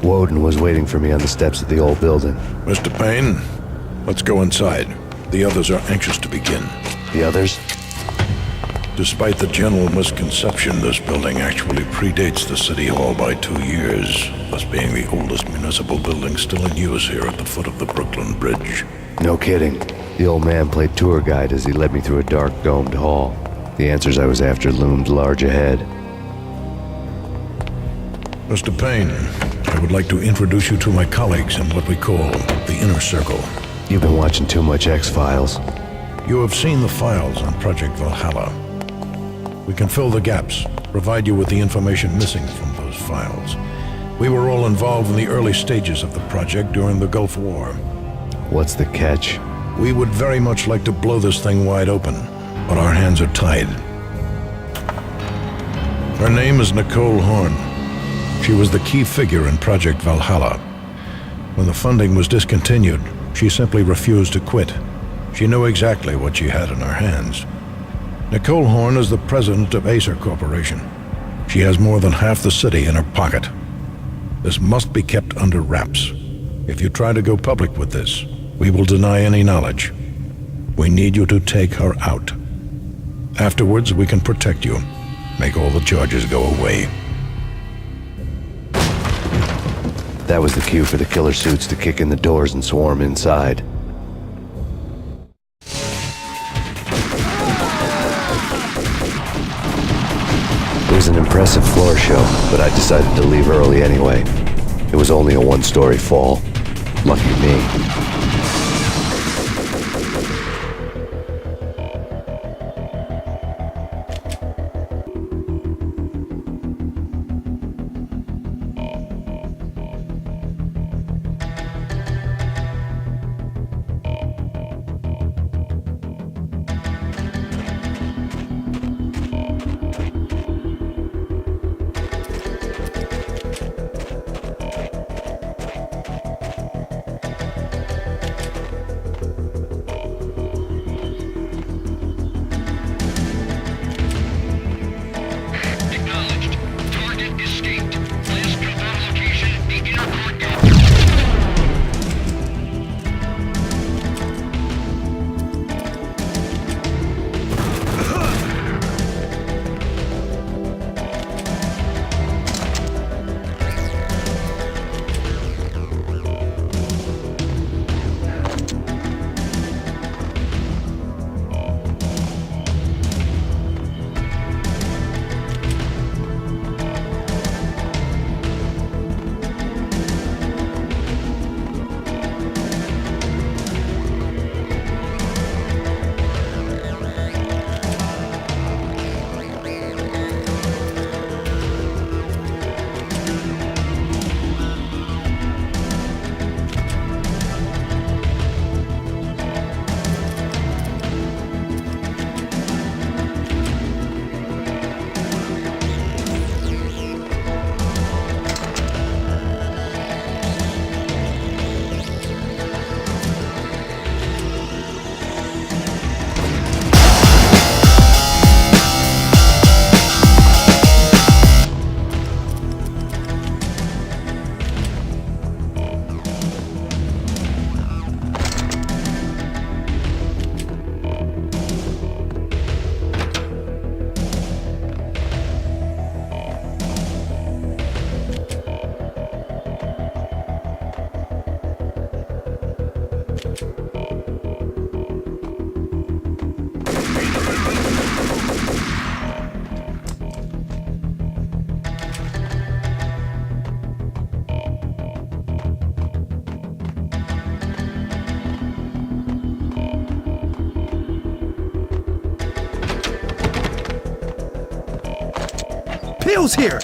Woden was waiting for me on the steps of the old building. Mr. Payne, let's go inside. The others are anxious to begin. The others? Despite the general misconception, this building actually predates the City Hall by 2 years, thus being the oldest municipal building still in use here at the foot of the Brooklyn Bridge. No kidding. The old man played tour guide as he led me through a dark, domed hall. The answers I was after loomed large ahead. Mr. Payne, I would like to introduce you to my colleagues in what we call the Inner Circle. You've been watching too much X-Files. You have seen the files on Project Valhalla. We can fill the gaps, provide you with the information missing from those files. We were all involved in the early stages of the project during the Gulf War. What's the catch? We would very much like to blow this thing wide open, but our hands are tied. Her name is Nicole Horn. She was the key figure in Project Valhalla. When the funding was discontinued, she simply refused to quit. She knew exactly what she had in her hands. Nicole Horn is the president of Aesir Corporation. She has more than half the city in her pocket. This must be kept under wraps. If you try to go public with this, we will deny any knowledge. We need you to take her out. Afterwards, we can protect you, make all the charges go away. That was the cue for the killer suits to kick in the doors and swarm inside. It was an impressive floor show, but I decided to leave early anyway. It was only a one-story fall. Lucky me. Here.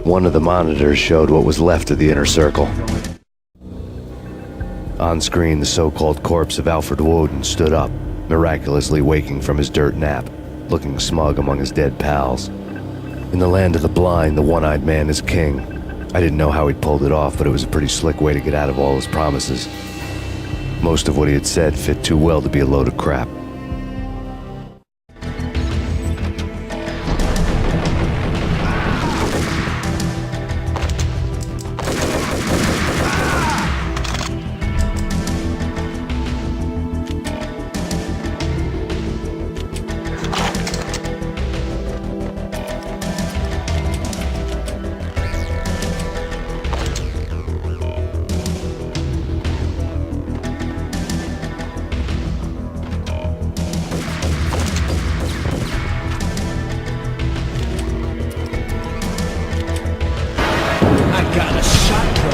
One of the monitors showed what was left of the Inner Circle. On screen, the so-called corpse of Alfred Woden stood up, miraculously waking from his dirt nap, looking smug among his dead pals. In the land of the blind, the one-eyed man is king. I didn't know how he'd pulled it off, but it was a pretty slick way to get out of all his promises. Most of what he had said fit too well to be a load of crap. shot, bro.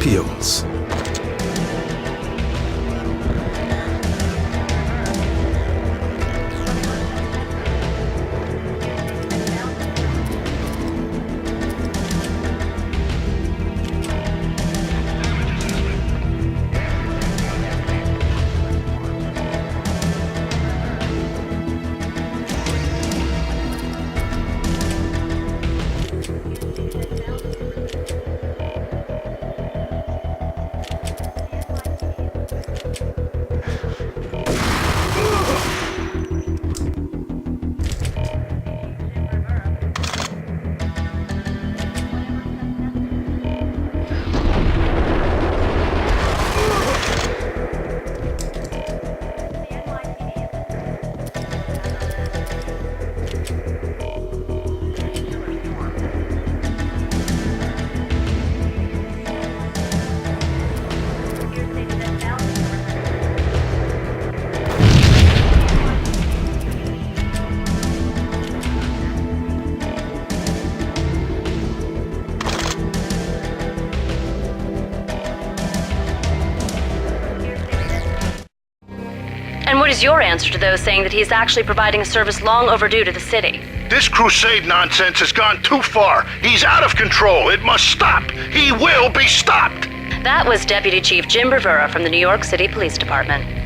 Pills. And what is your answer to those saying that he is actually providing a service long overdue to the city? This crusade nonsense has gone too far. He's out of control. It must stop. He will be stopped. That was Deputy Chief Jim Rivera from the New York City Police Department.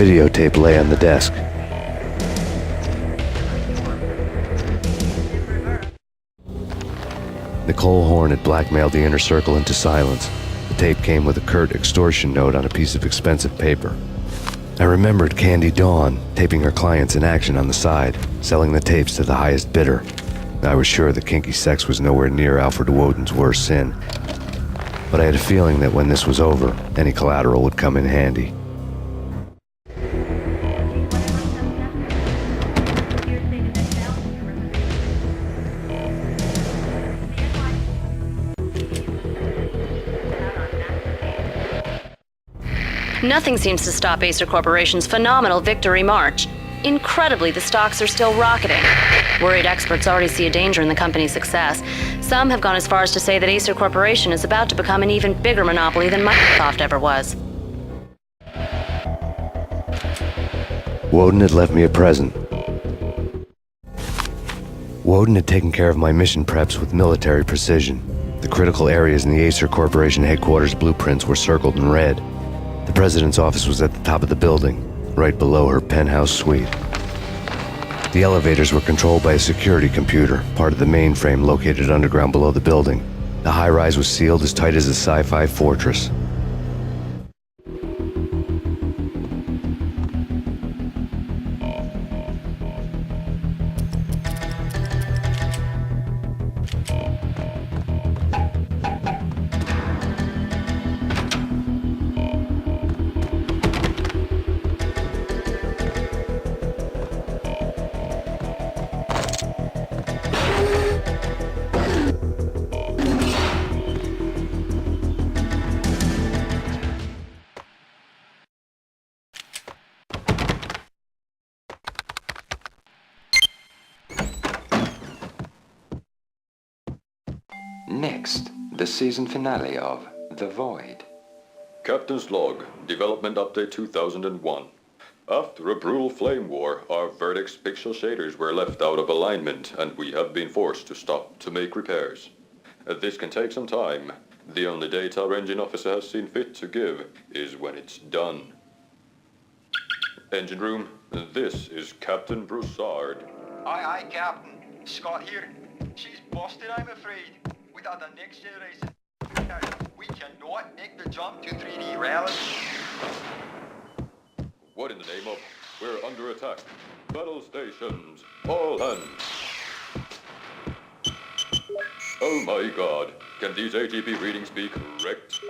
videotape lay on the desk. Nicole Horn had blackmailed the inner circle into silence. The tape came with a curt extortion note on a piece of expensive paper. I remembered Candy Dawn taping her clients in action on the side, selling the tapes to the highest bidder. I was sure that kinky sex was nowhere near Alfred Woden's worst sin. But I had a feeling that when this was over, any collateral would come in handy. Nothing seems to stop Aesir Corporation's phenomenal victory march. Incredibly, the stocks are still rocketing. Worried experts already see a danger in the company's success. Some have gone as far as to say that Aesir Corporation is about to become an even bigger monopoly than Microsoft ever was. Woden had left me a present. Woden had taken care of my mission preps with military precision. The critical areas in the Aesir Corporation headquarters blueprints were circled in red. The president's office was at the top of the building, right below her penthouse suite. The elevators were controlled by a security computer, part of the mainframe located underground below the building. The high-rise was sealed as tight as a sci-fi fortress. Next, the season finale of The Void. Captain's log, development update 2001. After a brutal flame war, our Vertex pixel shaders were left out of alignment and we have been forced to stop to make repairs. This can take some time. The only date our engine officer has seen fit to give is when it's done. Engine room, this is Captain Broussard. Aye, aye, Captain. Scott here. She's busted, I'm afraid. Without the next generation, we cannot make the jump to 3D rally. What in the name of? We're under attack. Battle stations, all hands. Oh my god, can these ATP readings be correct?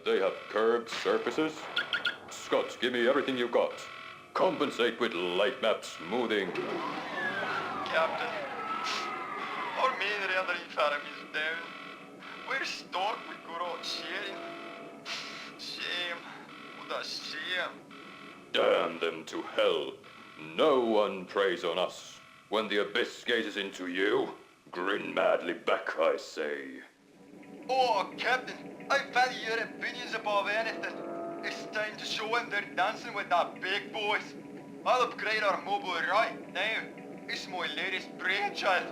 They have curved surfaces? Scott, give me everything you've got. Compensate with light map smoothing. Captain, our main rendering farm is down. We're stuck with corrupt sharing. Shame. What a shame. Damn them to hell. No one preys on us. When the abyss gazes into you, grin madly back, I say. Oh, Captain, I value your opinions above anything. It's time to show them they're dancing with the big boys. I'll upgrade our mobile right now. It's my latest brainchild.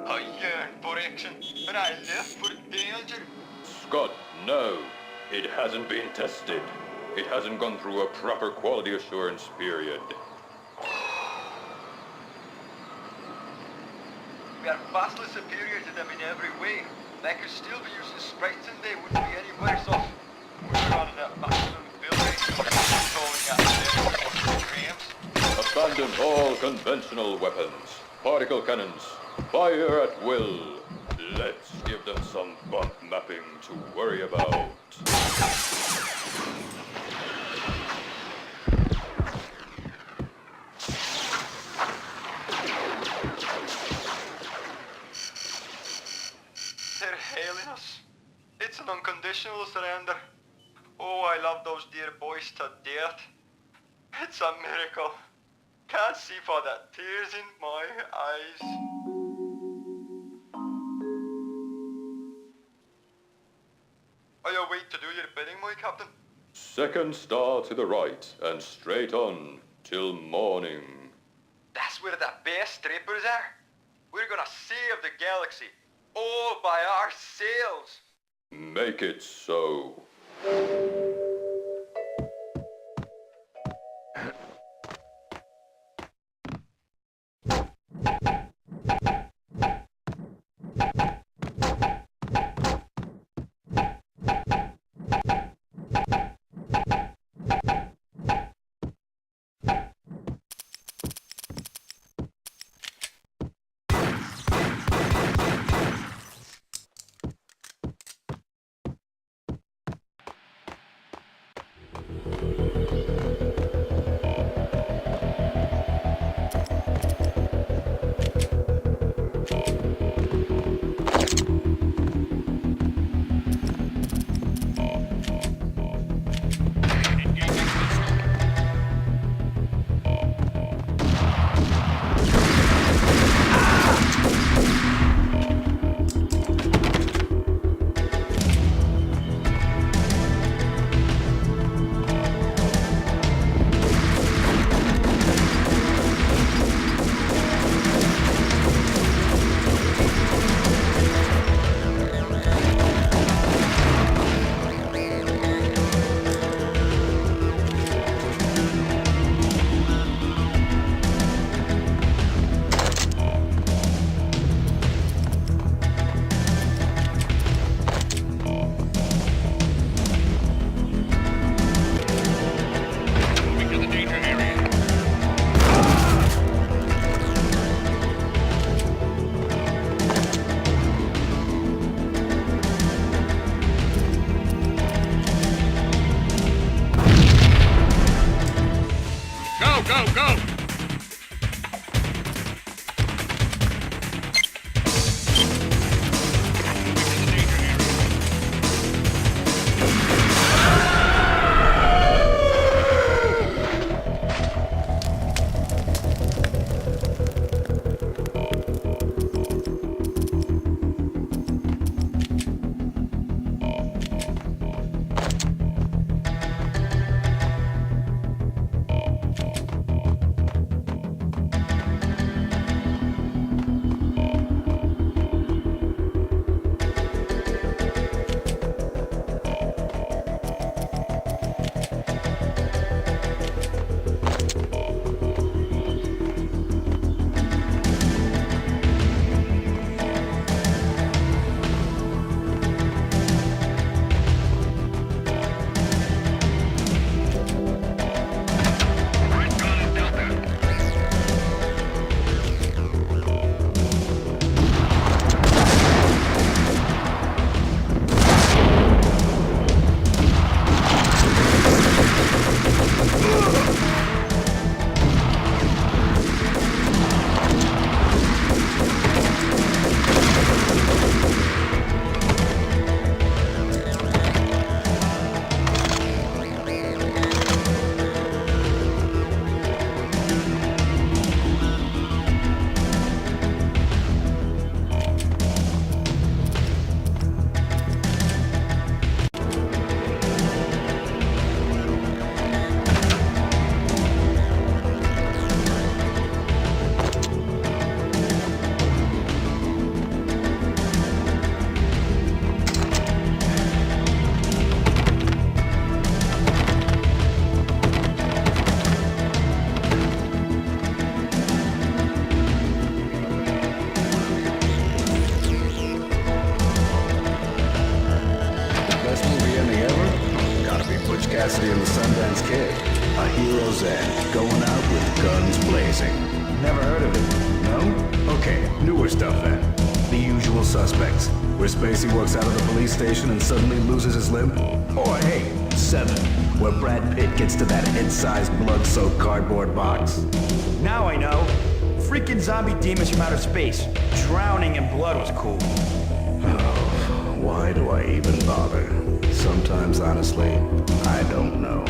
I yearn for action, and I live for danger. Scott, no. It hasn't been tested. It hasn't gone through a proper quality assurance period. We are vastly superior to them in every way. They could still be using sprites and they wouldn't be any worse off. We're running at maximum build rate, controlling at 7 grams. Abandon all conventional weapons. Particle cannons. Fire at will. Let's give them some bump mapping to worry about. They're hailing us. It's an unconditional surrender. Oh, I love those dear boys to death. It's a miracle. Can't see for the tears in my eyes. Are you awake to do your bidding, my captain? Second star to the right and straight on till morning. That's where the best strippers are. We're gonna save the galaxy, all by ourselves. Make it so. Cassidy and the Sundance Kid. A hero's end, going out with guns blazing. Never heard of it. No? Okay, newer stuff then. The Usual Suspects, where Spacey walks out of the police station and suddenly loses his limb. Or hey, Seven, where Brad Pitt gets to that head-sized blood-soaked cardboard box. Now I know. Freaking zombie demons from outer space. Drowning in blood was cool. Oh, why do I even bother? Sometimes, honestly, I don't know.